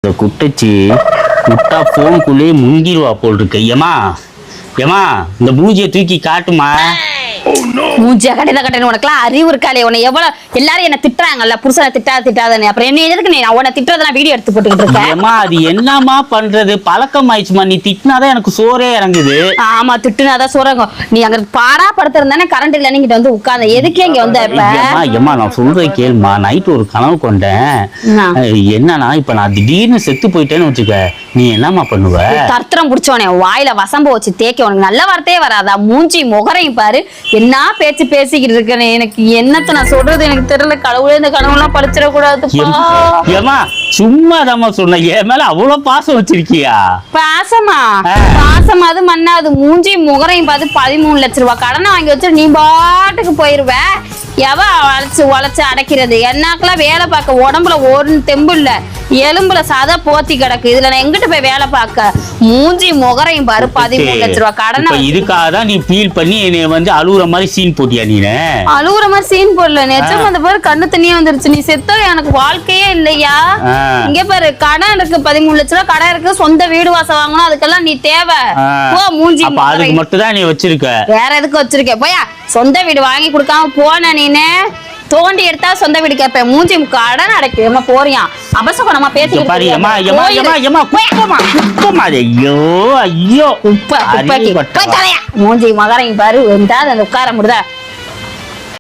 இப்ப குட்டச்சி குட்டா போனுக்குள்ளேயே முங்கிடுவா போல் இருக்கு. ஏமா ஏமா இந்த மூஞ்சியை தூக்கி காட்டுமா. மூஞ்சியா கட்டணும் உனக்குலாம் அறிவு இருக்காளே. உன்னை எவ்வளவு எல்லாரும் என்ன திட்டுறாங்கல்ல, புருஷனை திட்டாதன்னு. அப்புறம் என்ன எதுக்கு நீ உன்னை திட்டுறதெல்லாம் வீடியோ எடுத்து போட்டுக்கிட்டு இருக்கேன். ஏமா அது என்னமா பண்றது, பழக்கம் ஆயிடுச்சுமா. நீ திட்டினாதான் எனக்கு சோறே இறங்குது. ஆமா திட்டுனாதான் சோறாங்க. நீ அங்க பாடா படுத்திருந்தானே கரண்ட் இல்ல நீங்கிட்ட வந்து உட்கார்ந்த. எதுக்கே இங்க வந்த? ஏமா நான் சொல்றதை கேளுமா. நைட்டு ஒரு கனவு கொண்டேன். என்னன்னா இப்ப நான் திடீர்னு செத்து போயிட்டேன்னு வச்சுக்க, நீ என்னமா பண்ணுவ? தர்த்தரம் புடிச்சோனே வாயில வசம்ப வச்சு தேக்க. உனக்கு நல்ல வார்த்தையே வராதா? மூஞ்சி முகரையும் பாரு, என்ன பேச்சு பேசிக்கிட்டு இருக்கேன். எனக்கு என்னத்த நான் சொல்றது எனக்கு தெரியல. கடவுளே இந்த கனவுலாம் படிச்சிடக்கூடாது. ஏமா சும்மா தான் சொன்ன. என் மேல அவ்வளவு பாசம் வச்சிருக்கியா? பாசமா? பாசமா அது மண்ணாது. மூஞ்சி முகரையும் பார்த்து 13 லட்சம் ரூபாய் கடனை வாங்கி வச்சு நீ பாட்டுக்கு போயிருவ. எவ உழைச்சு அடைக்கிறது? என்னாக்கெல்லாம் வேலை பார்க்க உடம்புல ஒரு தெம்பு இல்ல, எலும்புல சதை போத்தி கிடக்கு. இதுல நான் எங்கிட்டு போய் வேலை பார்க்க? மூஞ்சி முகரையும் பாரு, 13 லட்சம் ரூபாய் கடனை. இதுக்காக தான் நீ ஃபீல் பண்ணி என்னை வந்து அழுகுற மாதிரி சீன் போட்டியா? நீ அழுகுற மாதிரி சீன் போடல, நிஜம். அந்த பாரு கண்ணு தண்ணியே வந்துருச்சு. நீ செத்த எனக்கு வாழ்க்கையே இல்லையா? இங்க பாரு கடன் இருக்கு, 13 லட்சம் ரூபாய் கடன் இருக்கு. சொந்த வீடு வாசம் வாங்கணும், அதுக்கெல்லாம் நீ தேவை. மூஞ்சி அதுக்கு மட்டும் தான் நீ வச்சிருக்க, வேற எதுக்கு வச்சிருக்க? போயா சொந்த வீடு வாங்கி கொடுக்காம போன நீனு. தோண்டி எடுத்தா சொந்த வீடு கேப்ப. மூஞ்சி கடன் அடைக்க போறியா? அபசகுணமா பேசிக்கிட்டு மூஞ்சி மகரையும் பாரு. உட்கார முடியுதா?